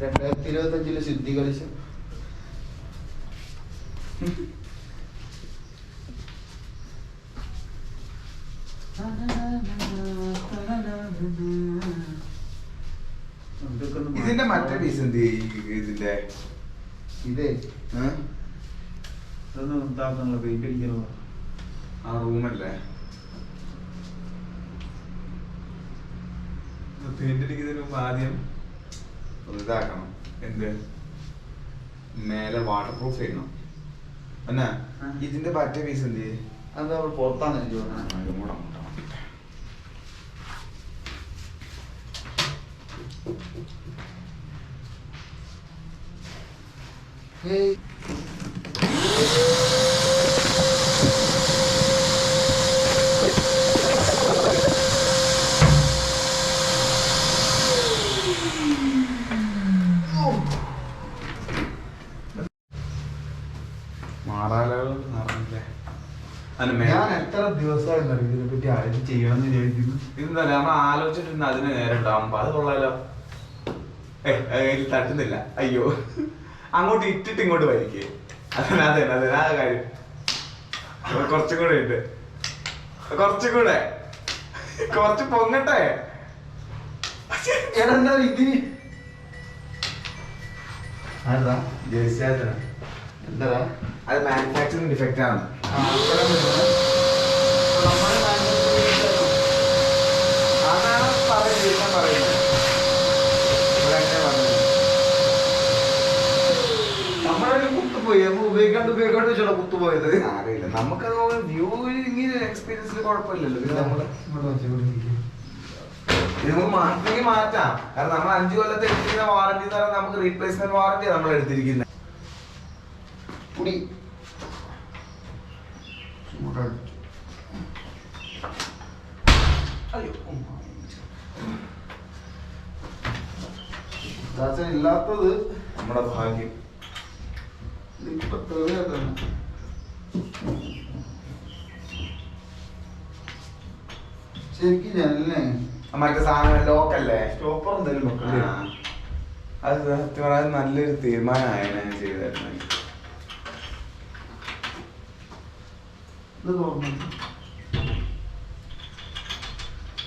2025 സിദ്ധി കളിച്ച് ഇതിന്റെ മറ്റേ പീസ് എന്ത് ഇതിന്റെ ഇതേ ഇതാക്കാനുള്ള പെയിന്റ് അടിക്കാനുള്ള ആ റൂമല്ലേ പെയിന്റ് അടിക്കുന്നതിന് മുമ്പ് ആദ്യം ഇതാക്കണം. എന്ത് മേലെ വാട്ടർ പ്രൂഫ് ചെയ്യണം. എന്നാ ഇതിന്റെ മറ്റേ പീസ് എന്ത് അത് അവൾ പുറത്താണ് എനിക്ക് ഞാൻ എത്ര ദിവസമായി ഇതിനെ പറ്റി ആരും ചെയ്യണമെന്ന് വിചാരിക്കുന്നു. ഇതെന്താ നമ്മൾ ആലോചിച്ചിട്ടുണ്ട് അതിന് നേരം ഉണ്ടാവുമ്പോ അത് കൊള്ളാലോ. തട്ടുന്നില്ല. അയ്യോ അങ്ങോട്ട് ഇട്ടിട്ട് ഇങ്ങോട്ട് വലിക്കേ. അതെ ആ കാര്യം കുറച്ചും കൂടെ ഉണ്ട്. കുറച്ചും കൂടെ കുറച്ച് പൊങ്ങട്ടെ. എന്താ ഇതിന് എന്താ അത് മാനുഫാക്ചറിങ് ഡിഫക്റ്റ് ആണ്. അതാണ് പറയുന്നത്. നമ്മളൊരു കുത്തുപോയി നമ്മൾ ഉപയോഗിക്കാണ്ട് വെച്ചാൽ കുത്തുപോയത്. അറിയില്ല നമുക്കത് വ്യൂ ഇങ്ങനെ എക്സ്പീരിയൻസിൽ കുഴപ്പമില്ലല്ലോ. പിന്നെ നമ്മള് ഇത് നമുക്ക് മാറ്റണമെങ്കിൽ മാറ്റാം. കാരണം നമ്മൾ 5 കൊല്ലത്തെ എടുത്തിരിക്കുന്ന വാറന്റി എന്ന് പറഞ്ഞാൽ നമുക്ക് റീപ്ലേസ്മെന്റ് വാറന്റിയാണ് നമ്മൾ എടുത്തിരിക്കുന്നത്. കുടി ഇല്ലാത്തത് നമ്മുടെ ഭാഗ്യം. ശരിക്കും ഞാനല്ലേ മറ്റേ സാധനം ലോക്കല്ലേ സ്റ്റോപ്പർ എന്തെങ്കിലും വെക്കണ്ടേ? അത് സത്യം പറഞ്ഞാൽ നല്ലൊരു തീരുമാനമായി ഞാൻ ചെയ്തായിരുന്നു.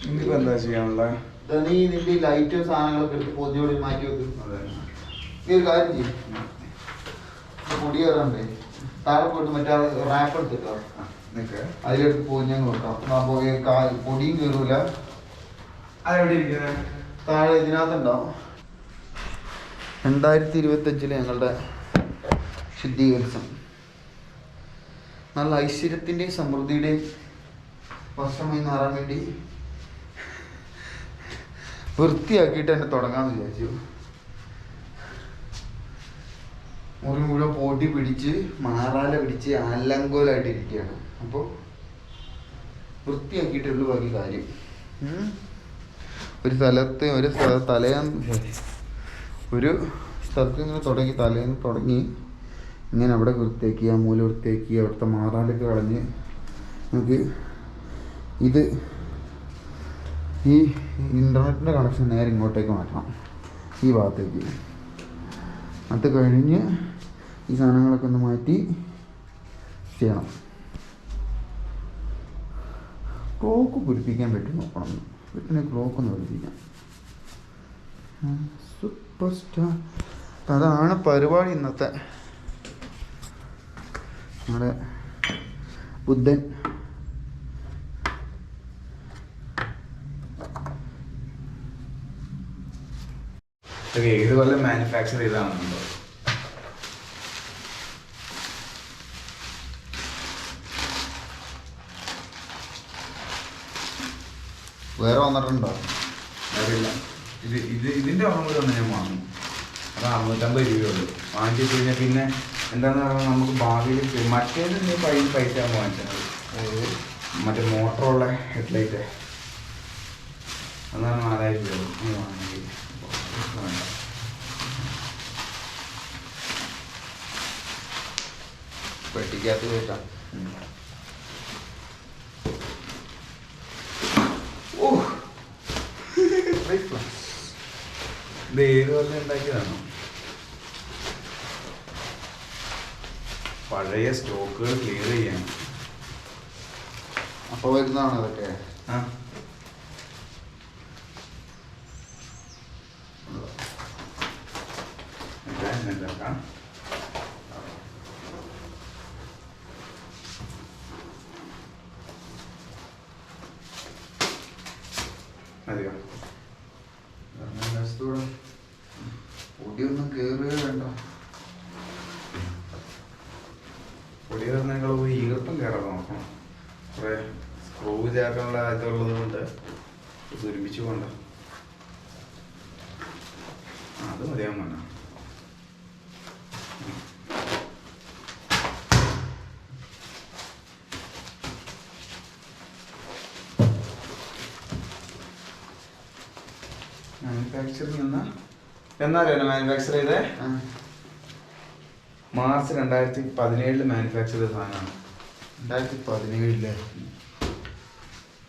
ഇനിയിപ്പോ എന്താ ചെയ്യാനുള്ള നീ നിന്റെ ലൈറ്റ് സാധനങ്ങളൊക്കെ എടുത്ത് പൊതിയോട് മാറ്റി വെക്കും. നീ ഒരു കാര്യം ചെയ്യും, പൊടി കയറണ്ടേ താഴെ പോയിട്ട് മറ്റേ റാപ്പ് എടുത്തിട്ടോ അതിലെടുത്ത് പൊതിഞ്ഞങ്ങ് വെക്കാം. പൊടിയും കയറൂല. അതെവിടെ ഇരിക്കുന്നത്? താഴെ ഇതിനകത്തുണ്ടാവും. 2025 ഞങ്ങളുടെ ശുദ്ധീകരണം നല്ല ഐശ്വര്യത്തിൻ്റെയും സമൃദ്ധിയുടെയും വർഷമായി മാറാൻ വേണ്ടി വൃത്തിയാക്കിയിട്ട് തന്നെ തുടങ്ങാമെന്ന് വിചാരിച്ചു. മുറി മുഴുവൻ പോട്ടി പിടിച്ച് മാറാല പിടിച്ച് അലങ്കോലായിട്ട് ഇരിക്കുകയാണ്. അപ്പോൾ വൃത്തിയാക്കിയിട്ടുള്ളൂ ബാക്കി കാര്യം. ഒരു സ്ഥലത്ത് ഒരു സ്ഥലത്ത് ഇങ്ങനെ തലേന്ന് തുടങ്ങി ഇങ്ങനെ അവിടെ വൃത്തിയാക്കി, ആ മൂല വൃത്തിയാക്കി, അവിടുത്തെ മാറാലൊക്കെ കളഞ്ഞ് നമുക്ക് ഈ ഇൻ്റർനെറ്റിൻ്റെ കണക്ഷൻ നേരെ ഇങ്ങോട്ടേക്ക് മാറ്റണം, ഈ ഭാഗത്തേക്ക്. അത് കഴിഞ്ഞ് ഈ സാധനങ്ങളൊക്കെ ഒന്ന് മാറ്റി ചെയ്യണം. ക്ലോക്ക് പിടിപ്പിക്കാൻ പറ്റും നോക്കണം. വീട്ടിനെ ക്ലോക്ക് ഒന്ന് പിടിപ്പിക്കാം. Super star. അതാണ് പരിപാടി ഇന്നത്തെ. നമ്മുടെ ബുദ്ധൻ ഏത് കൊല്ലം മാനുഫാക്ചർ ചെയ്താണെന്നുണ്ടോ? വേറെ വന്നിട്ടുണ്ടോ? അറിയില്ല. ഇതിന്റെ ഓർമ്മ കൂടി ഞാൻ വാങ്ങും. അത് 650 രൂപയുള്ളൂ. വാങ്ങിച്ചു കഴിഞ്ഞാൽ പിന്നെ എന്താണെന്ന് പറഞ്ഞാൽ നമുക്ക് ഭാവിയിൽ മറ്റേത് പൈസ വാങ്ങിച്ചത് മറ്റേ മോട്ടറുള്ള ഹെഡ്ലൈറ്റ് അതാണ് 4000 രൂപ വാങ്ങി. വേണ്ട, പെട്ടിക്കകത്ത് കേട്ടാ. ഇത് ഏത് കൊല്ലം ഉണ്ടാക്കിയതാണോ? പഴയ സ്റ്റോക്കുകൾ ക്ലിയർ ചെയ്യാൻ. അപ്പൊ വരുന്നതാണ് അതൊക്കെ. ആ ഉണ്ടാക്കാം. അതെയോ? പൊടിയൊന്നും കേറുകയോ വേണ്ട. പൊടി കയറുന്നതിനേക്കാൾ പോയി ഈർപ്പം കയറാൻ നോക്കണം. കുറേ സ്ക്രൂ ചേർക്കാനുള്ള ഇതുള്ളത് കൊണ്ട് ഇത് ഒരുമിച്ച് പോകണ്ട. അത് മതിയാവും വേണ്ട. മാനുഫാക്ചറിങ് എന്നാലും മാനുഫാക്ചർ ചെയ്തേ മാർച്ച് 2017 മാനുഫാക്ചർ ചെയ്ത സാധനമാണ്. 2017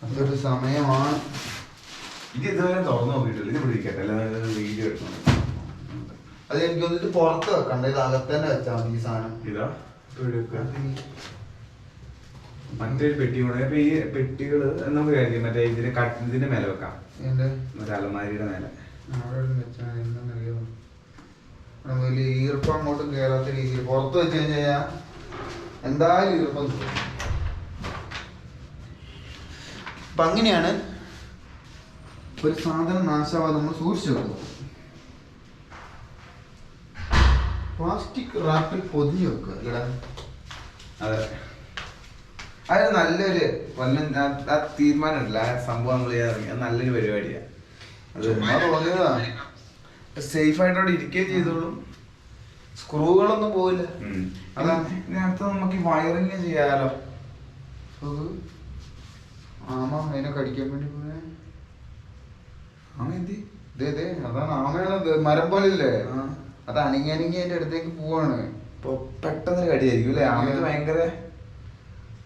അതൊരു സമയമാണ്. ഇത് ഇതുവരെ തുറന്നു നോക്കിയിട്ടില്ല. ഇത് പിടിക്കട്ടെ, അല്ലാതെ വീഡിയോ എടുക്കണം. അത് എനിക്ക് വന്നിട്ട് പുറത്ത് വെക്കണ്ട, ഇത് അകത്ത് തന്നെ വെച്ചാൽ മതി ഈ സാധനം. ഇതാ മറ്റൊരു പെട്ടി കൂടെ. അപ്പൊ ഈ പെട്ടികള് നമുക്ക് കഴിക്കും മറ്റേ ഇതിന്റെ മേലെ വെക്കാം. മറ്റേ അലമാരിയുടെ മേലെ വലിയ ഈർപ്പം അങ്ങോട്ടും കേറാത്ത രീതിയിൽ പുറത്ത് വെച്ച് കഴിഞ്ഞാൽ എന്തായാലും ഈർപ്പം തോന്നും. അപ്പൊ അങ്ങനെയാണ് ഒരു സാധനം നാശമാവാതെ നമ്മൾ സൂക്ഷിച്ചു വെക്കുന്നത്. പ്ലാസ്റ്റിക് റാപ്പിൽ പൊതിഞ്ഞു വെക്കുക ഇവിടെ. അതെ, അത് നല്ലൊരു ആ തീരുമാനം ഉണ്ടല്ല, ആ സംഭവം നമ്മൾ ചെയ്യാൻ തുടങ്ങി. അത് നല്ലൊരു പരിപാടിയാണ്. അത് സേഫ് ആയിട്ട് അവിടെ ഇരിക്കുകയും ചെയ്തോളും, സ്ക്രൂകളൊന്നും പോവില്ല. അതാണ് ഇതിനകത്ത് നമുക്ക് വയറിങ് ചെയ്യാലോ. ആമ അതിനെ കടിക്കാൻ വേണ്ടി പോയ ആമ എന്തി? അതാണ് ആമയാണ്, മരം പോലെ ഇല്ലേ, അത് അണിങ്ങി അണിങ്ങി അതിന്റെ അടുത്തേക്ക് പോവാണ്. ഇപ്പൊ പെട്ടെന്ന് കടിയായിരിക്കും അല്ലേ? ആമയ്ക്ക് ഭയങ്കര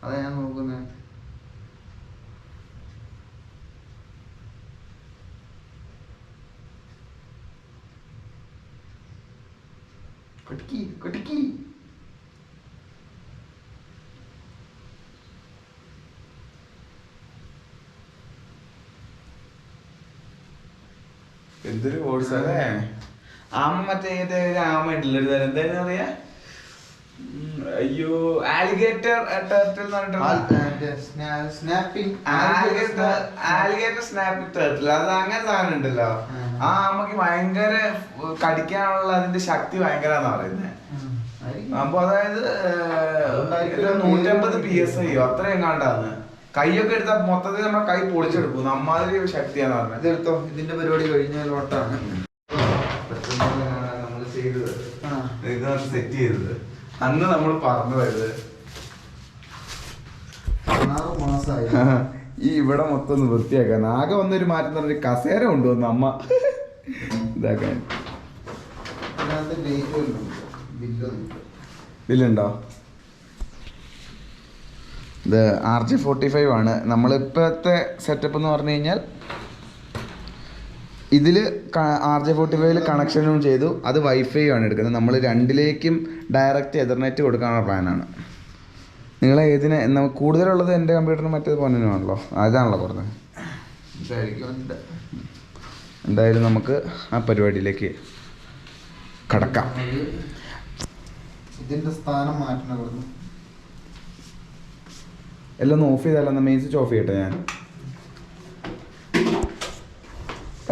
അതാ ഞാൻ നോക്കുന്നത്. കടിക്കി കടിക്കി എന്തൊരു കോഴ്സ് അല്ലേ? ആമ മറ്റേ ആമ ഉണ്ടല്ലോ, എന്തായാലും പറയാ, അയ്യോ alligator turtle alligator snapping turtle, അത് അങ്ങനെ സാധനം ഉണ്ടല്ലോ. ആ ആമക്ക് ഭയങ്കര കടിക്കാനുള്ള അതിന്റെ ശക്തി ഭയങ്കരാന്നാ പറയുന്നത്. അപ്പൊ അതായത് 150 PSI അത്ര എങ്ങാണ്ടാന്ന്. കൈയൊക്കെ എടുത്താൽ മൊത്തത്തിൽ നമ്മുടെ കൈ പൊളിച്ചെടുക്കും, അമ്മാതിരി ശക്തിയാന്ന് പറഞ്ഞത്. ഇതെടുത്തോ, ഇതിന്റെ പരിപാടി കഴിഞ്ഞാൽ ഓട്ടാണ് നമ്മൾ ചെയ്തത്. ഇത് സെറ്റ് ചെയ്തത് അന്ന് നമ്മൾ പറഞ്ഞു പോയത് 6 മാസമായി ഈ ഇവിടെ മൊത്തം ഒന്ന് വൃത്തിയാക്കാൻ. ആകെ വന്നൊരു മാറ്റം പറഞ്ഞ കസേര കൊണ്ടുവന്നു അമ്മ ഇതാക്കാൻ. ബില്ലുണ്ടോ? ഇത് RJ45 ആണ് നമ്മളിപ്പോഴത്തെ സെറ്റപ്പ് എന്ന് പറഞ്ഞു കഴിഞ്ഞാൽ. ഇതിൽ RJ45 കണക്ഷനും ചെയ്തു. അത് വൈഫൈ ആണ് എടുക്കുന്നത്. നമ്മൾ രണ്ടിലേക്കും ഡയറക്റ്റ് എതർനെറ്റ് കൊടുക്കാനുള്ള പ്ലാനാണ്. നിങ്ങളെ ഏതിനെ നമുക്ക് കൂടുതലുള്ളത് എൻ്റെ കമ്പ്യൂട്ടറിന് മറ്റേത് പോകാനാണല്ലോ, അതാണല്ലോ പറഞ്ഞത്. എന്തായാലും നമുക്ക് ആ പരിപാടിയിലേക്ക് കടക്കാം. ഇതിന്റെ സ്ഥാനം മാറ്റണം. എല്ലാം ഒന്ന് ഓഫ് ചെയ്താലോ? മെയിൻ സ്വിച്ച് ഓഫ് ചെയ്യട്ടെ ഞാൻ.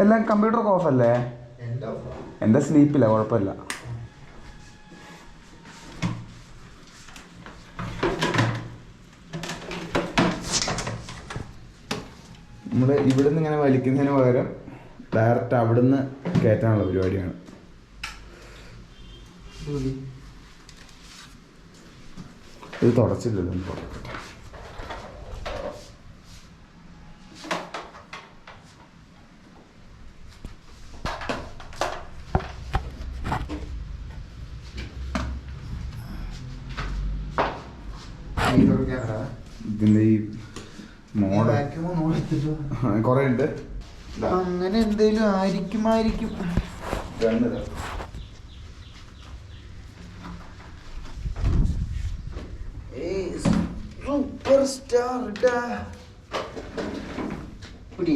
എല്ലാം കമ്പ്യൂട്ടറൊക്കെ ഓഫല്ലേ? എൻ്റെ സ്ലീപ്പില്ല, കുഴപ്പമില്ല. നമ്മൾ ഇവിടുന്ന് ഇങ്ങനെ വലിക്കുന്നതിന് പകരം ഡയറക്റ്റ് അവിടുന്ന് കയറ്റാനുള്ള പരിപാടിയാണ്. ഇത് തുടച്ചില്ലല്ലോ, തുടക്കട്ടെ. ഇതിന്റെ ഈ മോഡൽ കുറെ ഉണ്ട്. അങ്ങനെ എന്തേലും ആയിരിക്കും. ഗണ്ണ് സൂപ്പർ സ്റ്റാർ പിടി.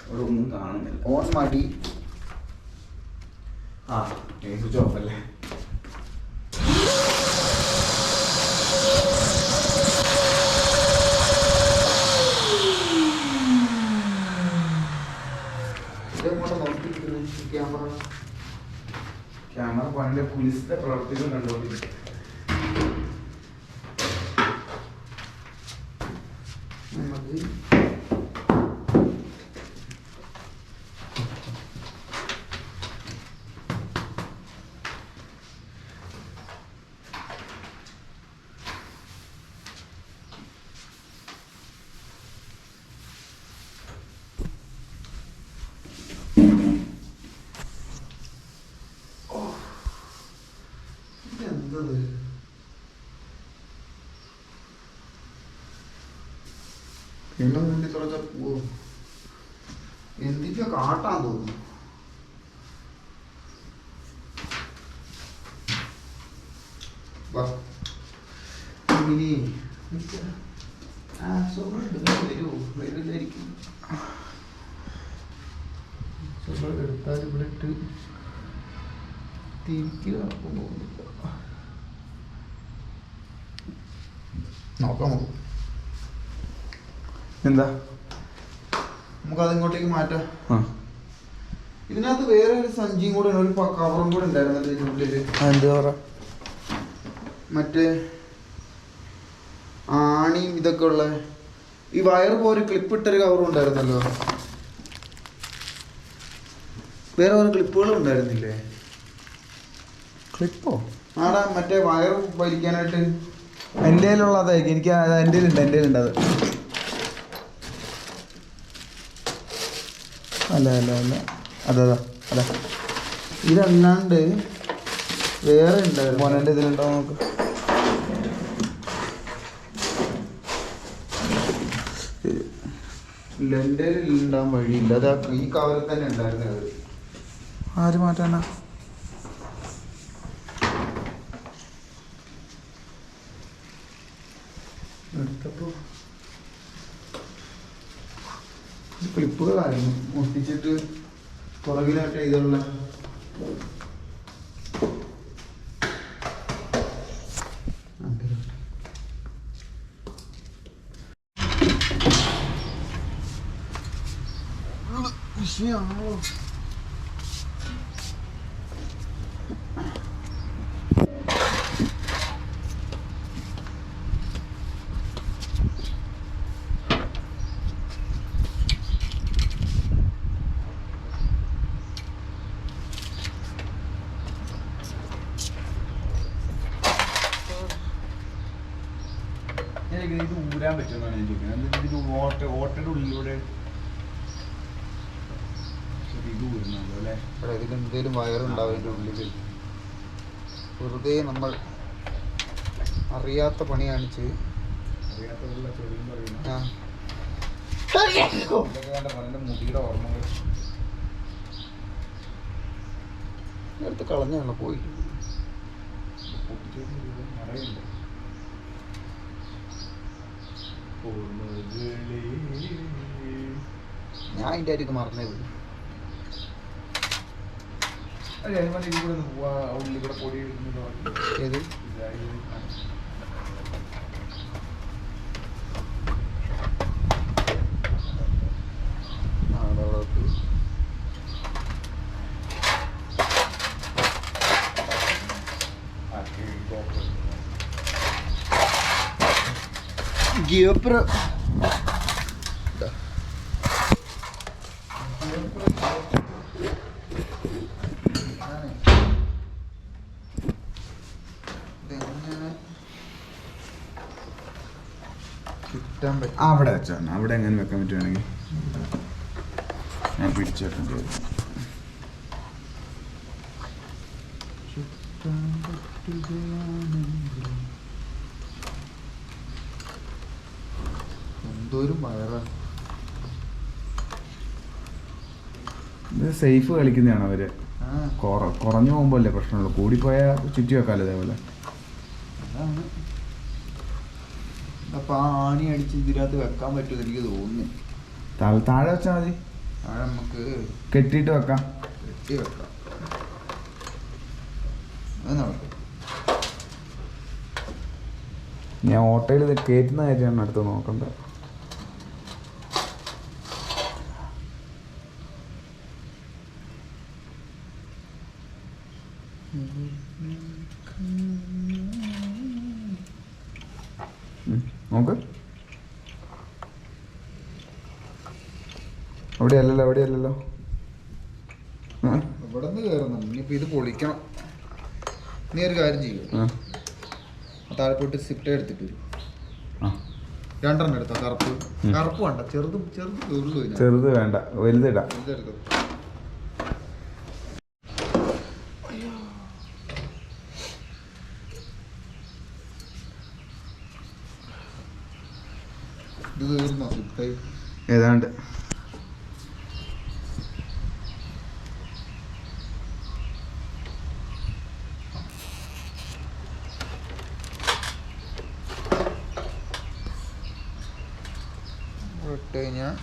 അവിടെ ഒന്നും കാണുന്നില്ല. ഓൺ മടി. ആ സ്വിച്ച് ഓഫ് അല്ലേ? ക്യാമറ പണ്ട് പോലീസിന്റെ പ്രവർത്തികൾ കണ്ടുകൊണ്ടിരിക്കും. എന്തിന്റെ കാട്ടാൻ തോന്നുന്നു. എടുത്താൽ ഇവിടെ ഇട്ട് തിരിക്കുക നോക്കാം. എന്താ നമുക്കത് ഇങ്ങോട്ടേക്ക് മാറ്റാം. ഇതിനകത്ത് വേറെ ഒരു സഞ്ചിയും കൂടെ ഒരു കവറും കൂടെ ഉണ്ടായിരുന്നല്ലോ ഇതിനുള്ളില്. എന്ത് പറ? മറ്റേ ആണിയും ഇതൊക്കെ ഉള്ള ഈ വയർ പോലെ ക്ലിപ്പ് ഇട്ടൊരു കവറും ഉണ്ടായിരുന്നല്ലോ. വേറെ ഓരോ ക്ലിപ്പുകളും ഉണ്ടായിരുന്നില്ലേ? ക്ലിപ്പോ? ആടാ മറ്റേ വയർ വലിക്കാനായിട്ട്. എൻ്റെ കയ്യിലുള്ളതായിരിക്കും. എനിക്ക് എൻ്റെ കയ്യിലുണ്ട് അത്. അല്ല അല്ല അല്ല അതാ അതാ ഇതല്ലാണ്ട് വേറെ ഉണ്ടായിരുന്നു. മോനെ ഇതിലുണ്ടോ നോക്ക്. എൻ്റെ ഉണ്ടാകാൻ വഴിയില്ല. അത് ഈ കവറിൽ തന്നെ ഉണ്ടായിരുന്നത്. ആര് മാറ്റാനാ? എടുത്തപ്പോ ക്ലിപ്പുകളായിരുന്നു ഒട്ടിച്ചിട്ട് പുറകിലായിട്ട് ഇതുള്ള വിഷയമാണോ? ഇത് ഊരാൻ പറ്റുമെന്നാണ് ഞാൻ ചോദിക്കുന്നത്. ഇത് ഓട്ടയുടെ ഉള്ളിലൂടെ ഇത് ഊരുന്നുണ്ടോ അല്ലേ? ഇതിലെന്തേലും വയറുണ്ടാവും ഇതിൻ്റെ ഉള്ളിൽ. വെറുതെ നമ്മൾ അറിയാത്ത പണി കാണിച്ച് അറിയാത്തതുള്ള ചെറിയ പറയുന്നത് മുടിയുടെ ഓർമ്മകൾ എടുത്ത് കളഞ്ഞാണല്ലോ പോയി. മറയുണ്ട്. ഞാൻ അതിൻ്റെ ആയിരിക്കും മറന്നേ പോയി. ഉള്ളിൽ കൂടെ പൊടി ഏത് GoPro അവിടെ വെച്ചാണ്. അവിടെ എങ്ങനെ വെക്കാൻ പറ്റുവാണെങ്കിൽ ഞാൻ പിടിച്ചേട്ടേണ്ടി വരും. എന്തോരും വയറാ. ഇത് സേഫ് കളിക്കുന്നതാണ് അവര്. കുറഞ്ഞു പോകുമ്പോ അല്ലേ പ്രശ്നമുള്ളൂ, കൂടിപ്പോയാൽ ചുറ്റി വെക്കാല്ലോ ഇതേപോലെ. അതാണ്. അപ്പൊ ആ ആണി അടിച്ച് ഇതിനകത്ത് വെക്കാൻ പറ്റുമെന്ന് എനിക്ക് തോന്നുന്നു. താഴെ വെച്ചാൽ മതി, താഴെ നമുക്ക് കെട്ടിയിട്ട് വെക്കാം. കെട്ടി വെക്കാം. അത് നടക്കും. ഞാൻ ഓട്ടോയിൽ ഇത് കയറ്റുന്ന കാര്യമാണ് അടുത്ത് നോക്കണ്ടത്. നോക്ക്, അവിടെയല്ലല്ലോ ഇവിടെ നിന്ന് കയറുന്നു. ഇനിയിപ്പോൾ ഇത് പൊളിക്കണം. നീ ഒരു കാര്യം ചെയ്യും, താഴെ പോയിട്ട് സിപ്റ്റ എടുത്തിട്ട് വരും. 2 എടുത്തോ. കറുപ്പ് വേണ്ട, ചെറുത് ഉള്ളൂ. ചെറുത് വേണ്ട, വലുതിടാം. ഇതെടുത്തോ. ഇത് തീർന്നോ സിപ്റ്റായി? ഏതാണ്ട് ഇട്ട് കഴിഞ്ഞാൽ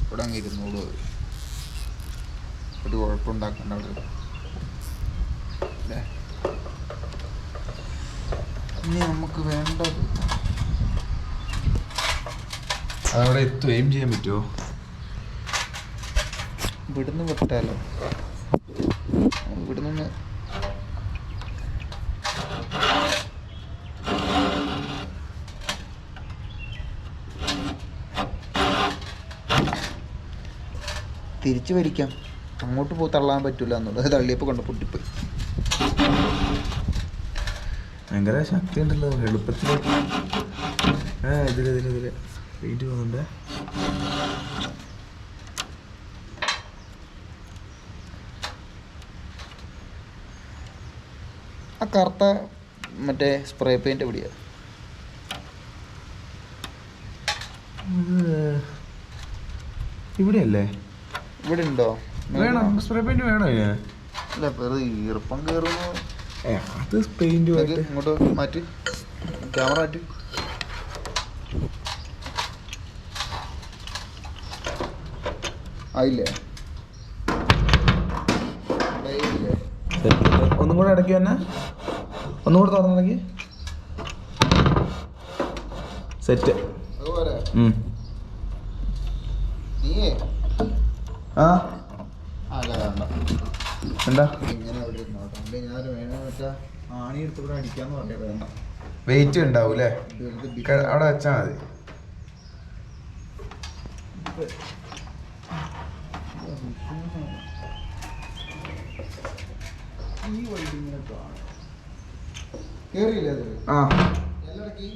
ഇവിടെ അങ്ങ് ഇരുന്നോളൂ. ഒരു കുഴപ്പമുണ്ടാക്കണ്ട അവിടെ. ഇനി നമുക്ക് വേണ്ടത് അതവിടെ എത്തുകയും ചെയ്യാൻ പറ്റുമോ? ഇവിടുന്ന് വിട്ടാലോ? ഇവിടുന്ന് തിരിച്ചു വലിക്കാം. അങ്ങോട്ട് തള്ളാൻ പറ്റൂല എന്നുള്ളത് തള്ളിയപ്പോൾ കൊണ്ട് പൊട്ടിപ്പോയി. ഭയങ്കര ശക്തി ഉണ്ടല്ലോ, എളുപ്പത്തിലേക്ക്. ഇതില് വെയിറ്റ് പോകുന്നുണ്ട്. ആ കറുത്ത മറ്റേ സ്പ്രേ പെയിന്റ് എവിടെയാ? ഇവിടെയല്ലേ? ഇവിടെ ഉണ്ടോ? വേണം, സ്പ്രേ പെയിന്റ് വേണോ? അല്ല, വെറുതെ ഈർപ്പം കയറുന്നു. അത് പെയിന്റ് ഇങ്ങോട്ട് മാറ്റി, ക്യാമറ മാറ്റി. ആയില്ലേ? ഒന്നും കൂടെ ഇടയ്ക്ക് തന്നെ, ഒന്നും കൂടെ തുറന്നിടയ്ക്ക്. സെറ്റ്. അതുപോലെ ആ അല്ല വേണ്ട, എന്താ ഇങ്ങനെ അവിടെ ഇരുന്നോട്ടെ. ഞാൻ വേണേ മറ്റേ ആണി എടുത്തുകൂടെ അടിക്കാന്ന് പറഞ്ഞേ. വേണ്ട, വെയിറ്റ് ഉണ്ടാവും അല്ലേ? അവിടെ വെച്ചാൽ മതി. ഈ വഴി ഇങ്ങനെ കാണാം. കേറിയില്ലേ അത്? ആ എല്ലാടക്കി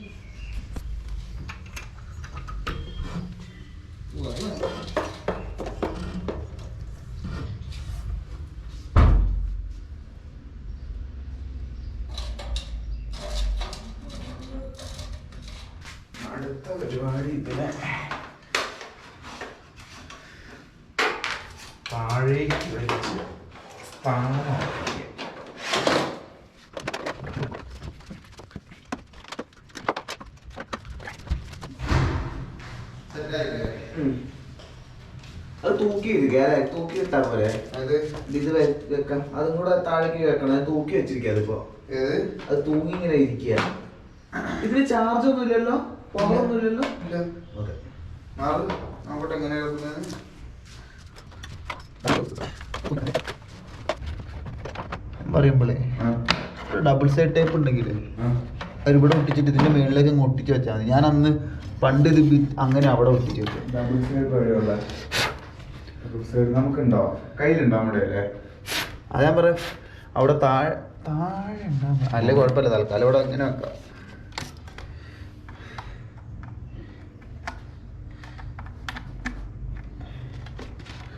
അടുത്ത പരിപാടി ഇതിനെ താഴേക്ക് വെച്ച് സ്ഥാനം. അത് തൂക്കി തൂക്കി ഇട്ടാ പോലെ ഇത് വെക്കാം. അതും കൂടെ താഴേക്ക് വെക്കണം. അത് തൂക്കി വെച്ചിരിക്കുക. അതിപ്പോ അത് തൂങ്ങി ഇങ്ങനെ ഇരിക്കുക. ഇതിന് ചാർജ് ഒന്നും ഇല്ലല്ലോ, പവർ ഒന്നും ഇല്ലല്ലോ. അങ്ങോട്ട് എങ്ങനെ പറയുമ്പോളേ ഡബിൾ സൈഡ് ടൈപ്പ് ഉണ്ടെങ്കിൽ അത് ഇവിടെ ഒട്ടിച്ചിട്ട് ഇതിന്റെ മേളിലേക്ക് അങ്ങ് ഒട്ടിച്ച് വെച്ചാൽ മതി. ഞാൻ അന്ന് പണ്ട് ഇത് അങ്ങനെ അവിടെ ഒട്ടിച്ച് വെച്ചു. Double side നമുക്കുണ്ടോ? കയ്യിലുണ്ടോ നമ്മുടെ അല്ലേ? അത് ഞാൻ പറയാം, അവിടെ താഴെ ഉണ്ടാകും. അല്ലേ കുഴപ്പമില്ല, തൽക്കാലം ഇവിടെ അങ്ങനെ വെക്കാം.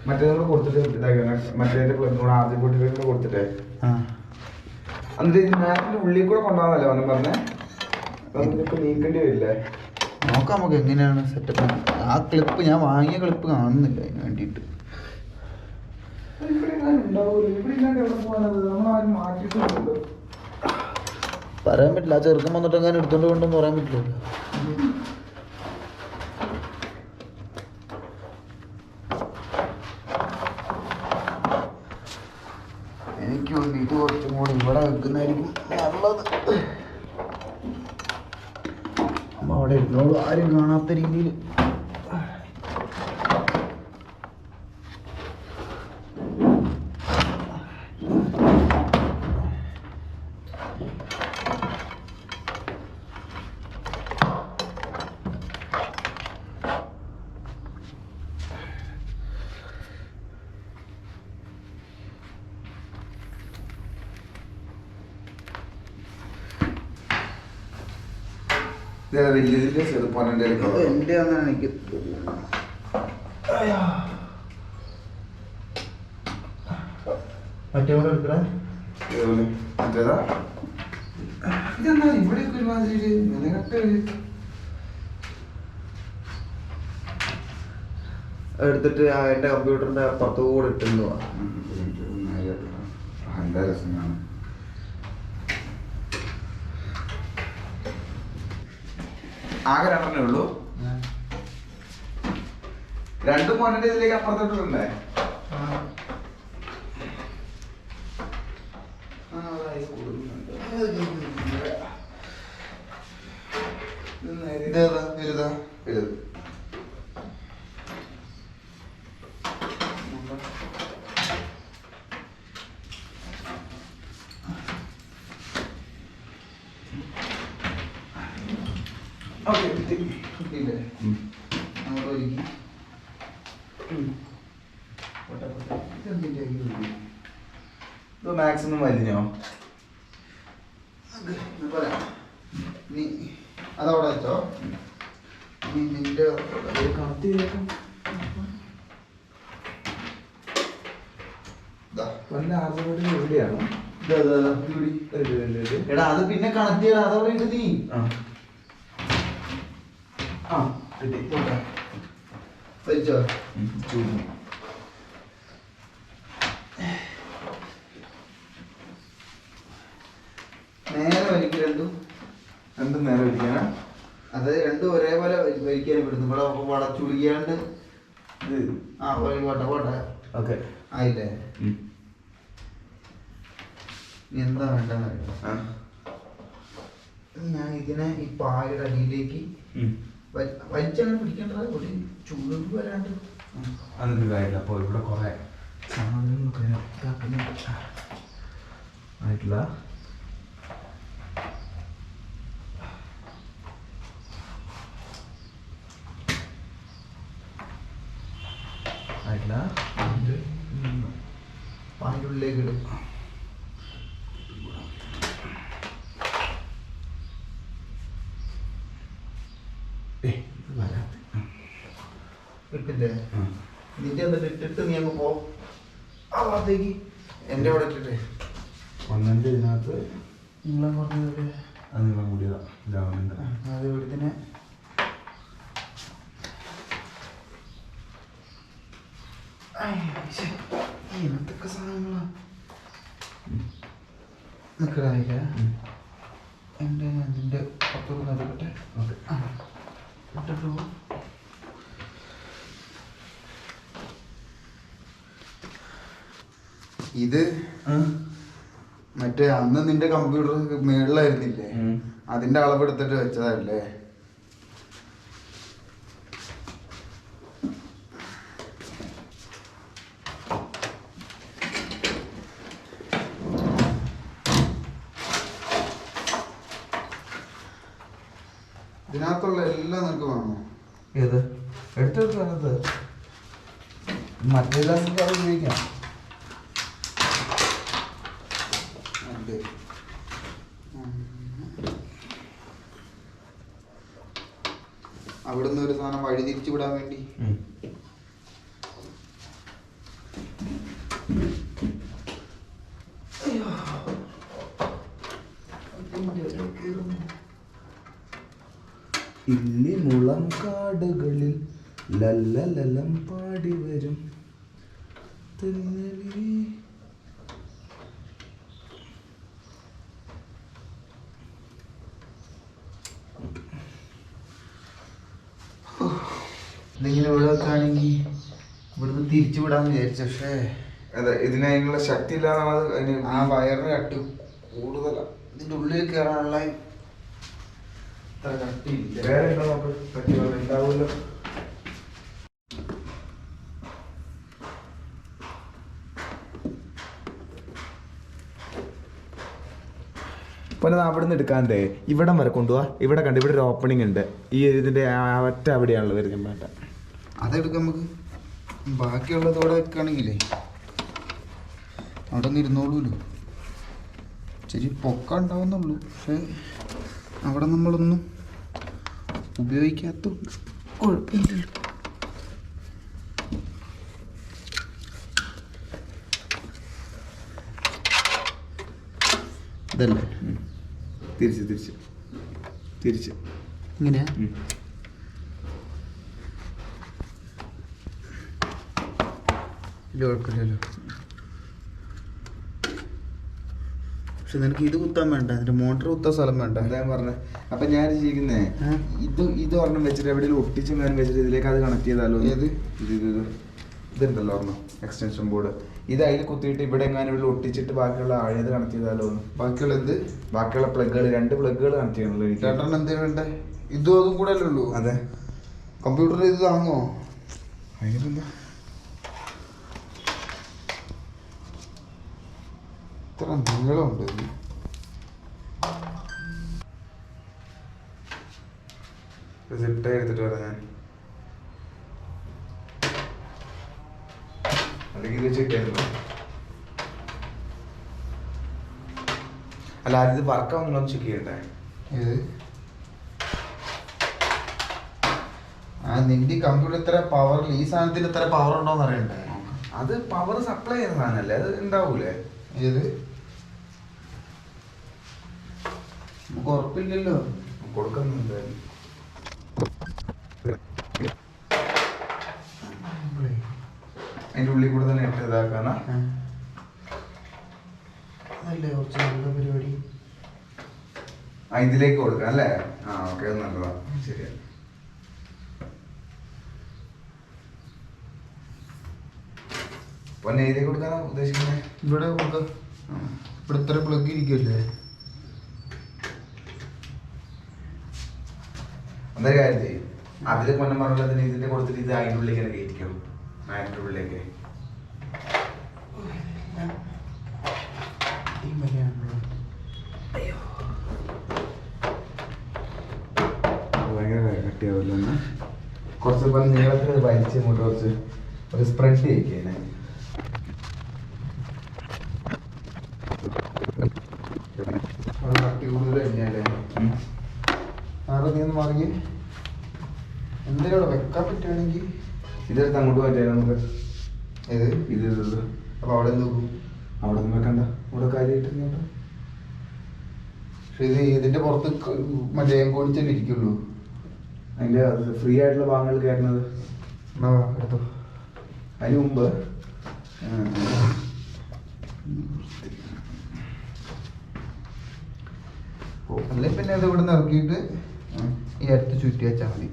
മറ്റേത് കൊടുത്തിട്ട് മറ്റേ ആദ്യം കൂട്ടി കൊടുത്തിട്ടേ എന്നിട്ട് ഈ മാപ്പിന്റെ ഉള്ളിൽ കൂടെ കൊണ്ടുപോകാന്നല്ലേ അവനും പറഞ്ഞേ? നമുക്കിപ്പോ നീക്കേണ്ടി വരില്ലേ? നോക്കാം നമുക്ക് എങ്ങനെയാണ് സെറ്റപ്പ്. ആ ക്ലിപ്പ് ഞാൻ വാങ്ങിയ ക്ലിപ്പ് കാണുന്നില്ല അതിന് വേണ്ടിയിട്ട്. പറയാൻ പറ്റില്ല. ആ ചെറുക്കം വന്നിട്ട് അങ്ങനെ എടുത്തോണ്ട് കൊണ്ടൊന്നും പറയാൻ പറ്റില്ലല്ലോ. എനിക്ക് തോന്നി ഇത് കുറച്ചും കൂടി ഇവിടെ വെക്കുന്നതായിരിക്കും നല്ലത്. അമ്മ അവിടെ ഇരുന്നോളൂ, ആരും കാണാത്ത രീതിയിൽ. വലിയതിന്റെ ചെറുപ്പാനെ എൻ്റെ അങ്ങനെ എനിക്ക് മറ്റേ കൂടെ എടുക്കണേ. മറ്റേതാ ഇതെന്താ ഇവിടെയൊക്കെ ഒരുമാതിരി മെനക്കെട്ട് എടുത്തിട്ട് എൻ്റെ കമ്പ്യൂട്ടറിൻ്റെ അപ്പുറത്ത് കൂടെ ഇട്ടുന്നു. നല്ല രസമാണ്. ആകെ 2 ഉള്ളൂ. 2 മോനെ ഇതിലേക്ക് അപ്പുറത്തോട്ടല്ലേ? ഇതേതാ വലുതാ? വലുത്. ഇല്ലേ നമ്മൾ ഒരുക്കി ഇത് മാക്സിമം വലിഞ്ഞോ? നീ അതവിടെ വെച്ചോ. നീ നിന്റെ കണത്തി എവിടെയാണ്? എടാ അത് പിന്നെ കണക്ട് ചെയ്യണം. അതവിടെ ഇട്ട് നീ വലിച്ചോ. നേരെ വലിക്കും രണ്ടും നേരെ വലിക്കാനാ? അത് രണ്ടും ഒരേപോലെ വലിക്കാൻ വിടുന്നു. ഇവിടെ വളച്ചുളിക്കാണ്ട് പോട്ടെ. ഓക്കെ ആയില്ലേ? എന്താ വേണ്ടെന്ന് അറിയാം. ഞാൻ ഇതിനെ ഈ പായുടെ അടിയിലേക്ക് വലിച്ചങ്ങനെ പിടിക്കേണ്ടത്. ഒരു ചൂട് വരാണ്ട് അതൊന്നും കാര്യമില്ല. അപ്പോൾ ഇവിടെ കുറേ സാധനങ്ങളൊക്കെ ആയിട്ടില്ല. ആയിട്ടില്ല. പാൻ്റെ ഉള്ളിലേക്ക് ഇടും. ഇട്ടില്ലേ? നിന്റെ എന്നിട്ട് ഇട്ടിട്ട് നീ അങ്ങ് പോ ആ ഭാഗത്തേക്ക്. എൻ്റെ അവിടെ ഇട്ടിട്ടേ ഒന്നിൻ്റെ ഇതിനകത്ത് നിങ്ങളെ പറഞ്ഞത് അത് നിങ്ങളെ കൂടിയതാ. ഇതാവുന്നുണ്ട്. അത് ഇവിടുത്തെ എന്തൊക്കെ സാധനങ്ങളാ നിൽക്കടായില്ല. എൻ്റെ നിന്റെ പുറത്തൊക്കെ നടക്കട്ടെ. ഓക്കെ ഇട്ടിട്ടു ഇത് മറ്റേ അന്ന് നിന്റെ കമ്പ്യൂട്ടർ മേളിലായിരുന്നില്ലേ? അതിന്റെ അളവെടുത്തിട്ട് വെച്ചതല്ലേ? ഇതിനകത്തുള്ള എല്ലാം നിനക്ക് വേണോ? ഏത് എടുത്തെടുത്തത് മറ്റേ അത് ഉപയോഗിക്കാം. അവിടുന്ന് ഒരു സാധനം വഴി തിരിച്ചു വിടാൻ വേണ്ടി ഇല്ലിമുളം കാടുകളിൽ ലല്ലലലം പാടി വരും തെന്നലി. ഇതിങ്ങനെ ഒഴിവാക്കുകയാണെങ്കിൽ ഇവിടുന്ന് തിരിച്ചു വിടാന്ന് വിചാരിച്ചു. പക്ഷേ അതെ, ഇതിനുള്ള ശക്തി ഇല്ലാന്നാണ് ആ വയറിന് കട്ട് കൂടുതലാണ്. ഇതിൻ്റെ ഉള്ളിൽ കയറാനുള്ള അത്ര കട്ടിയില്ല. വേറെ ഉണ്ടോ നോക്ക്, പറ്റി ഉണ്ടാവുമല്ലോ. അപ്പോൾ അവിടെ നിന്ന് എടുക്കാണ്ടേ ഇവിടം വരെ കൊണ്ടുപോവാ. ഇവിടെ കണ്ട് ഇവിടെ ഒരു ഓപ്പണിംഗ് ഉണ്ട്. ഈ ഇതിൻ്റെ ഒറ്റ അവിടെയാണല്ലോ വരുന്നത് വേണ്ട. അതെടുക്കാം നമുക്ക്. ബാക്കിയുള്ളത് ഇവിടെ വെക്കുകയാണെങ്കിലേ അവിടെ നിന്ന് ഇരുന്നോളൂല്ലോ. ശരി പൊക്കം ഉണ്ടാവുന്നുള്ളൂ, പക്ഷേ അവിടെ നമ്മളൊന്നും ഉപയോഗിക്കാത്തതുകൊണ്ട് കുഴപ്പമില്ലല്ലോ. ഇതല്ലേ തിരിച്ച് തിരിച്ച് തിരിച്ച് ഇങ്ങനെയാ? ഇല്ല കുഴപ്പമില്ലല്ലോ. പക്ഷെ നിനക്ക് ഇത് കുത്താൻ വേണ്ട, അതിന്റെ മോട്ടർ കുത്താൻ സ്ഥലം വേണ്ട. എന്താ പറഞ്ഞത്? അപ്പൊ ഞാൻ ചെയ്യുന്നേ ഇത് ഒരെണ്ണം വെച്ചിട്ട് എവിടെയെങ്കിലും ഒട്ടിച്ചും കാര്യം വെച്ചിട്ട് ഇതിലേക്ക് അത് കണക്ട് ചെയ്താലോ? ഏത് ഇതുണ്ടല്ലോ ഒരെണ്ണം എക്സ്റ്റൻഷൻ ബോർഡ്. ഇത് അതിൽ കുത്തിയിട്ട് ഇവിടെ എങ്ങാനും ഇവിടെ ഒട്ടിച്ചിട്ട് ബാക്കിയുള്ള ആഴത് കണക്ട് ചെയ്താലോ? ബാക്കിയുള്ള എന്ത്? ബാക്കിയുള്ള പ്ലഗുകൾ 2 പ്ലഗുകൾ കണക്ട് ചെയ്യണല്ലോ എനിക്ക്. രണ്ടെണ്ണം എന്തിനാ വേണ്ടേ? ഇതും അതും കൂടെ അല്ലേ ഉള്ളൂ. അതെ, കമ്പ്യൂട്ടറിൽ ഇത് താങ്ങോ? അതിനെന്താ ഇത്ര നീളമുണ്ട് ഇത്. സിട്ട എടുത്തിട്ട് വരാം ഞാൻ. അല്ലെങ്കിൽ ഇത് വെച്ചിട്ടായിരുന്നു. അല്ല, അത് വർക്കാവുന്നുണ്ടോ ചെക്ക് ചെയ്യട്ടെ. ഏത്? നിന്റെ കമ്പ്യൂട്ടർ ഇത്ര പവറിൽ ഈ സാധനത്തിന് ഇത്ര പവർ ഉണ്ടോന്ന് അറിയണ്ടേ? അത് പവർ സപ്ലൈ ചെയ്യുന്ന സാധനല്ലേ, അത് ഉണ്ടാവൂലേ? ഏത്? നമുക്ക് ഉറപ്പില്ലല്ലോ. കൊടുക്കുന്നുണ്ട്. അതിന്റെ ഉള്ളിൽ കൂടെ തന്നെ ഇട്ട് ഇതാക്കാനാ. അല്ലേ കുറച്ച് നല്ല പരിപാടി. ഇതിലേക്ക് കൊടുക്കാം അല്ലേ? ആ ഓക്കെ, അത് നല്ലതാ. ശരിയാ. പിന്നെ ഇതിലേക്ക് കൊടുക്കാനാ ഉദ്ദേശിക്കുന്നത്? ഇവിടെ കൊടുക്കാം. ഇവിടെ ഇത്ര പ്ലഗ് ഇരിക്കല്ലേ? അന്നൊരു കാര്യം ചെയ്യും, അതില് കൊല്ലം പറഞ്ഞതിന് ഇതിന്റെ കൊടുത്തിട്ട് ഇത് അതിൻ്റെ ഉള്ളിലേക്ക് തന്നെ കയറ്റിക്കും. അതിൻ്റെ ഉള്ളിലേക്ക് ഭയങ്കര കട്ടിയാവില്ല. ഒന്ന് കുറച്ച് നീളത്തിൽ വലിച്ച് ഇങ്ങോട്ട് കുറച്ച് ഒരു സ്പ്രെഡ് ചെയ്യിക്കേ. കട്ടി കൂടുതൽ കഴിഞ്ഞാലേ ആരെ നീ ഒന്ന് മാറിയേ. എന്തെങ്കിലും അവിടെ വെക്കാൻ പറ്റുകയാണെങ്കിൽ ഇതെടുത്ത് അങ്ങോട്ട് മാറ്റിയാൽ നമുക്ക്. ഏത്? ഇത് അപ്പൊ അവിടെ എന്ത് നോക്കും? അവിടെ ഒന്നും വെക്കണ്ട, ഇവിടെ കാര്യമായിട്ട്. പക്ഷെ ഇത് ഇതിന്റെ പുറത്ത് മറ്റേ കോടിച്ചല്ലേ ഇരിക്കുള്ളൂ. അതിന്റെ ഫ്രീ ആയിട്ടുള്ള ഭാഗങ്ങൾ കയറുന്നത്. എന്നാ എടുത്തോ. അതിന് മുമ്പ് അല്ലെ പിന്നെ അത് ഇവിടെ നിന്ന് ഇറക്കിയിട്ട് ഈ അടുത്ത് ചുറ്റി വെച്ചാൽ മതി.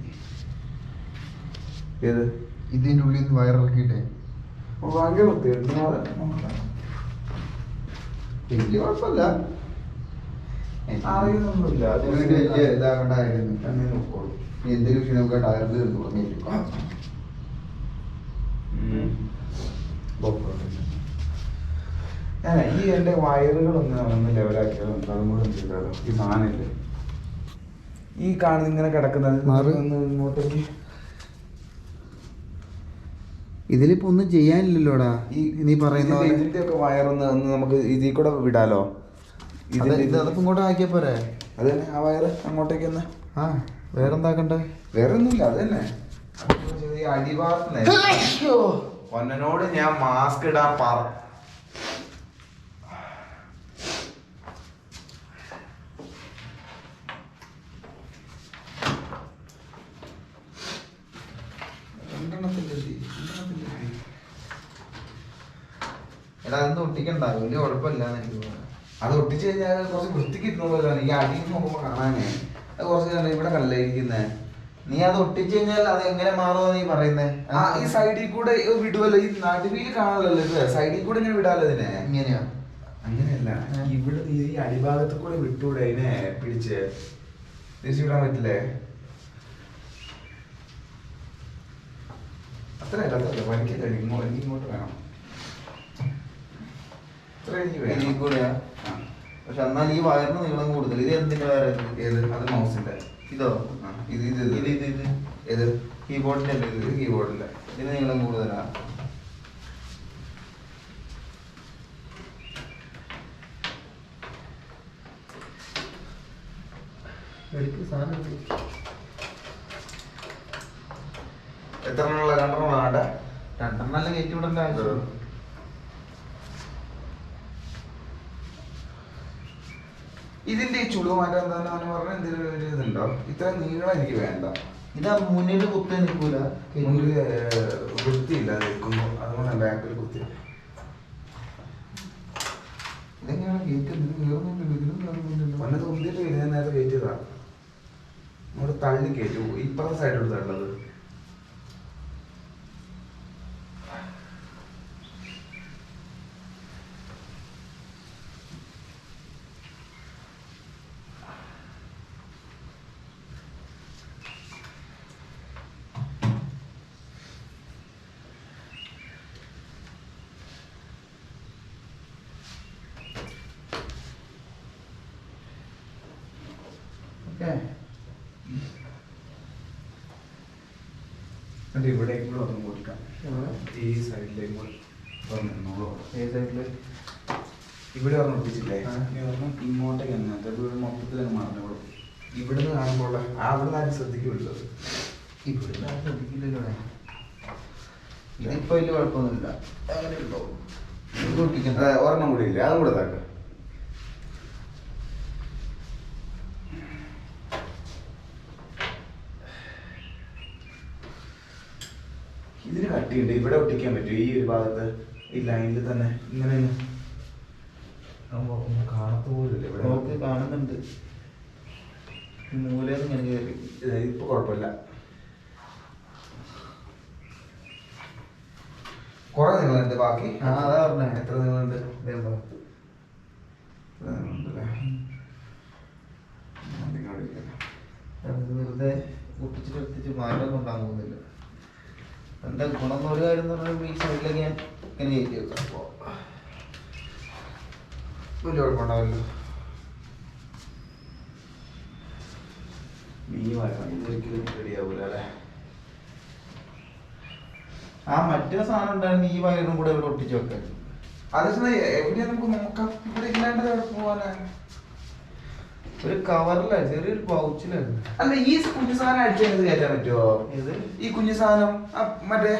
ഏത്? ഇതിന്റെ ഉള്ളിൽ നിന്ന് വയറിറക്കിയിട്ടേ ഭയങ്കര വൃത്തിയായിട്ട് വലിയ കുഴപ്പമില്ല. അറിയുന്നൊന്നുമില്ല. വലിയ ഇതാകണ്ടായിരുന്നു. അങ്ങനെ നോക്കോളൂ. എന്തെങ്കിലും ക്ഷീണമൊക്കെ ടയറിൽ എടുത്ത് തുടങ്ങിയിട്ട് ഞാൻ ഈ എൻ്റെ വയറുകളൊന്ന് ലെവലാക്കിയാലോ, അതും കൂടെ ചെയ്താലോ? ഈ സാധനമില്ലേ ഈ കാണുന്ന ഇങ്ങനെ കിടക്കുന്നത് ഇങ്ങോട്ടേക്ക്. ഇതിലിപ്പോ ഒന്നും ചെയ്യാനില്ലല്ലോടാ. ഈ നീ പറയുന്ന ഇതിന്റെ ഒക്കെ വയറൊന്ന് നമുക്ക് ഇതിൽ കൂടെ വിടാലോ? അതപ്പോ ഇങ്ങോട്ട് ആക്കിയാ പോരെ? അത് തന്നെ, ആ വയറ് അങ്ങോട്ടേക്ക് ഒന്ന്. ആ വേറെന്താക്കണ്ടേ? വേറെ ഒന്നുമില്ല, അത് തന്നെ. ഈ അടിഭാഗത്ത് ഒന്നനോട് ഞാൻ മാസ്ക് ഇടാൻ എടാ അതൊന്നും ഒട്ടിക്കണ്ട, വലിയ കുഴപ്പമില്ലാന്ന് എനിക്ക് തോന്നുന്നു. അത് ഒട്ടിച്ച് കഴിഞ്ഞാൽ കുറച്ച് വൃത്തിക്ക് ഇരുന്നല്ലോ. എനിക്ക് അടിയിൽ നോക്കുമ്പോൾ കാണാനേ അത് കുറച്ച് ഇവിടെ കല്ല ഇരിക്കുന്നേ. നീ അത് ഒട്ടിച്ചു കഴിഞ്ഞാൽ അത് എങ്ങനെ മാറുമെന്ന് നീ പറയുന്നേ? ആ ഈ സൈഡിൽ കൂടെ വിടുവല്ലോ, ഈ നടുവിൽ കാണാനല്ലോ ഇത്, സൈഡിൽ കൂടെ ഇങ്ങനെ വിടാലോ ഇതിനെ. ഇങ്ങനെയാ? അങ്ങനെയല്ല, ഇവിടെ ഈ അടിഭാഗത്ത് കൂടെ വിട്ടൂടെ അതിനെ പിടിച്ച് തിരിച്ചു വിടാൻ പറ്റില്ലേ? അത്രയല്ല വലിക്കല്ല, ഇങ്ങോട്ട് വേണം. അത്ര എനിക്ക് വേണം. ഇതിൽ കൂടെയാ? ആ. പക്ഷെ എന്നാൽ ഈ വയറിന് നീളം കൂടുതൽ. ഇത് എന്തിന്റെ വയറ്? ഏത്? അത് മൗസിന്റെ. ഇതോ? ആ, ഇത് ഇത് ഇത് ഇത് ഇത് ഏത്? കീബോർഡിന്റെ അല്ലേ ഇത് ഇത്? കീബോർഡിന്റെ. ഇതിന് നീളം കൂടുതലാ. എത്ര എണ്ണമുള്ള? രണ്ടെണ്ണം വേണ്ട? രണ്ടെണ്ണം കയറ്റി വിടേണ്ട ആവശ്യം. ഇതിന്റെ ഈ ചുളിവ് മാറ്റാൻ എന്താ പറഞ്ഞ എന്തെങ്കിലും ഒരു ഇതുണ്ടോ? ഇത്ര നീളം എനിക്ക് വേണ്ട. ഇതാ മുന്നിൽ കുത്തി നിൽക്കൂല. മുന്നിൽ വൃത്തിയില്ല നിൽക്കുമ്പോ, അതുകൊണ്ട് ബാക്കിൽ കുത്തി. ഇതെങ്ങനെയാണ് കയറ്റുന്നത്? വന്ന് തുന്തിട്ട് ഇതിനെ നേരത്തെ കയറ്റിയതാ. അങ്ങോട്ട് തള്ളി കയറ്റു. ഇപ്പുറത്തെ സൈഡിലോട്ട് തള്ളത്. ഇവിടേക്ക് കൂടെ ഒന്ന് കൊടുക്കാം. ഈ സൈഡിലേക്ക് കൂടെ ഏത് സൈഡില്? ഇവിടെ ഒരെണ്ണം ഒട്ടിച്ചില്ലേ? ആ. ഈ ഒരെണ്ണം ഇങ്ങോട്ടേക്ക് അങ്ങനത്തെ മൊത്തത്തിൽ അങ്ങ് മറിഞ്ഞോളും. ഇവിടുന്ന് കാണുമ്പോൾ അവിടുന്ന് ആരും ശ്രദ്ധിക്കുമല്ലോ. ഇവിടെ ശ്രദ്ധിക്കില്ലല്ലോ. ഇതിപ്പോ വലിയ കുഴപ്പമൊന്നുമില്ല. അങ്ങനെ ഉണ്ടോ? ഇത് ഒട്ടിക്കണ്ട. ഒരെണ്ണം കൂടി ഇല്ലേ? അതും കൂടെ താക്ക. ഇതിന് കട്ടിയുണ്ട്. ഇവിടെ ഒട്ടിക്കാൻ പറ്റും. ഈ ഒരു ഭാഗത്ത് ഈ ലൈനിൽ തന്നെ ഇങ്ങനെ കാണത്തു പോലില്ല. ഇവിടെ നോക്ക്, കാണുന്നുണ്ട്. മൂലന്ന് ഇങ്ങനെ കയറി. ഇപ്പൊ കുഴപ്പമില്ല. കുറെ നീളമുണ്ട്. ബാക്കി ആ, അതാ പറഞ്ഞേ. എത്ര നീളമുണ്ട്? ഇതുണ്ടോ? ഇത്ര നീളമുണ്ടല്ലേ? അത് വെറുതെ ഒട്ടിച്ചിട്ട് മാറ്റമൊന്നും ഉണ്ടാകാൻ പോകുന്നില്ല. എന്താ ഗുണം എന്നൊരു കാര്യം എന്ന് പറയുമ്പോൾ ഈ സൈഡിലേക്ക് ഞാൻ ഇങ്ങനെ കയറ്റി വെക്കാം. അപ്പോൾ വലിയ കുഴപ്പമുണ്ടാവില്ല. ഈ വരണം. ഇതൊരിക്കലും റെഡിയാവൂല അല്ലേ? ആ മറ്റേ സാധനം ഉണ്ടായിരുന്നു, ഈ വയറും കൂടെ ഇവിടെ ഒട്ടിച്ച് വെക്കാൻ. അതേ എവിടെയാ നമുക്ക് നോക്കാം. ഇവിടെ ഇല്ലാണ്ടത് എവിടെ പോവാനാ? ഒരു കവറിലായിരുന്നു, ചെറിയൊരു പൗച്ചിലായിരുന്നു. അല്ല, ഈ കുഞ്ഞു സാധനം അടിച്ചത് കയറ്റാൻ പറ്റുമോ? ഏത്? ഈ കുഞ്ഞു സാധനം മറ്റേ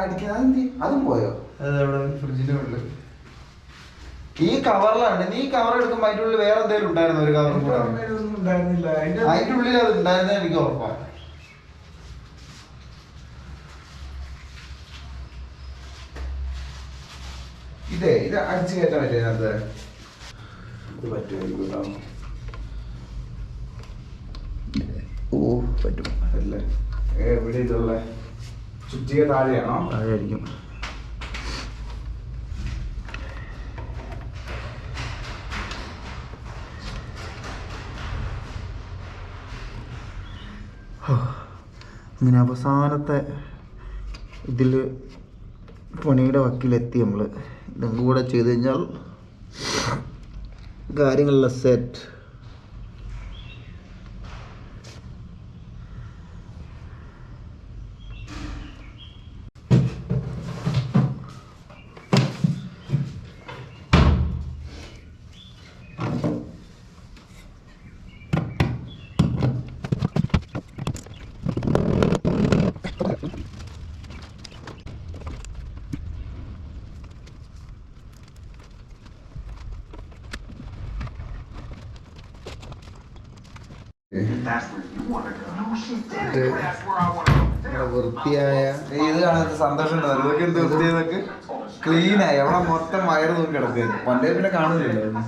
അടിക്കുന്നത് അതും പോയോ? അതെവിടെ? ഫ്രിഡ്ജിന്റെ ഉള്ളിൽ. ഈ കവറിലാണ്. നീ കവർ എടുക്കുമ്പോൾ അതിന്റെ ഉള്ളിൽ വേറെ എന്തെങ്കിലും ഉണ്ടായിരുന്നു? ഒരു കവറും കൂടെ ഒന്നും ഉണ്ടായിരുന്നില്ല അതിന്റെ ഉള്ളിൽ. അത് ഉണ്ടായിരുന്ന എനിക്ക് ഉറപ്പാണ്. ഇത് അടിച്ചു കയറ്റാൻ പറ്റും ഇതിനകത്ത്? ഇത് പറ്റുമായിരിക്കും കേട്ടോ. ഓ, പറ്റും. അല്ലേ? എവിടെ ഇതുള്ള ചുറ്റിക താഴെയാണോ? താഴെയായിരിക്കും. ഇങ്ങനെ അവസാനത്തെ ഇതിൽ പണിയുടെ വക്കിലെത്തി നമ്മൾ. ഇതും കൂടെ ചെയ്ത് കഴിഞ്ഞാൽ കാര്യങ്ങളെല്ലാം സെറ്റ്. വൃത്തിയായ ഇത് കാണാൻ സന്തോഷം ഉണ്ടാവും. ഇതൊക്കെ എന്ത് വൃത്തിയൊക്കെ ക്ലീനായി അവിടെ മൊത്തം വയറ് നോക്കി കിടക്കുകയായിരുന്നു. പണ്ടേ പിന്നെ കാണുന്നില്ലല്ലോ ഒന്നും.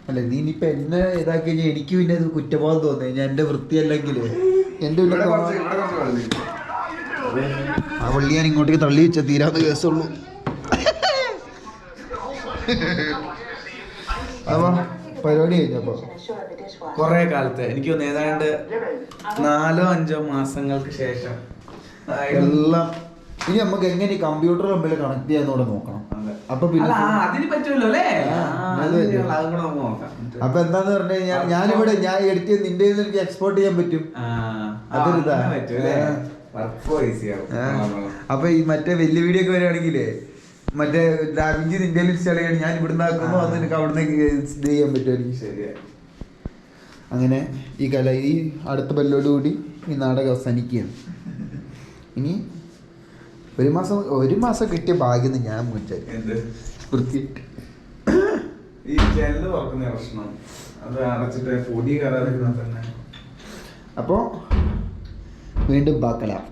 അല്ല നീ ഇനിയിപ്പൊ എന്നെ ഇതാക്കി കഴിഞ്ഞാൽ എനിക്ക് പിന്നെ ഇത് കുറ്റബോധം തോന്നി ഞാൻ എന്റെ വൃത്തിയല്ലെങ്കിൽ എന്റെ ഇവിടെ കുറച്ച് വെള്ളമില്ല. ആ വള്ളി ഞാൻ ഇങ്ങോട്ടേക്ക് തള്ളി വെച്ച തീരാത്ത കേസുള്ളൂ. അപ്പൊ പരിപാടി കഴിഞ്ഞപ്പോ കുറെ കാലത്ത് എനിക്ക് തോന്നുന്നു ഏതാണ്ട് 4-5 മാസങ്ങൾക്ക് ശേഷം എല്ലാം ഇനി നമുക്ക് എങ്ങനെ കമ്പ്യൂട്ടർ തമ്മിൽ കണക്ട് ചെയ്യാന്നൂടെ നോക്കണം. അപ്പൊ പിന്നെ അതിന് പറ്റുമല്ലോ അല്ലേ? അത് അപ്പൊ എന്താന്ന് പറഞ്ഞു കഴിഞ്ഞാൽ ഞാനിവിടെ ഞാൻ എഡിറ്റ് ചെയ്ത് നിന്റെ എനിക്ക് എക്സ്പോർട്ട് ചെയ്യാൻ പറ്റും. അതൊരിതാ അപ്പൊ ഈ മറ്റേ വലിയ വീഡിയോ ഒക്കെ വരികയാണെങ്കിലേ മറ്റേ ഡാവിഞ്ചി നിന്റെ ഇൻസ്റ്റാൾ ചെയ്യാൻ ഞാൻ ഇവിടുന്ന് ആക്കുമ്പോ അത് എനിക്ക് അവിടെ ഇത് ചെയ്യാൻ പറ്റുമായിരിക്കും. ശരിയാ. അങ്ങനെ ഈ അടുത്ത ബല്ലോടുകൂടി ഈ നാടകം അവസാനിക്കുകയാണ്. ഇനി ഒരു മാസം കിട്ടിയ ഭാഗ്യം ഞാൻ മുന്നിട്ട് വൃത്തിയായിട്ട് ഈ ജനല് തുറക്കുന്ന പ്രശ്നം അത് അടച്ചിട്ട് പൊടി കയറാതിരുന്നാൽ തന്നെ. അപ്പോൾ വീണ്ടും പാക്കലാം.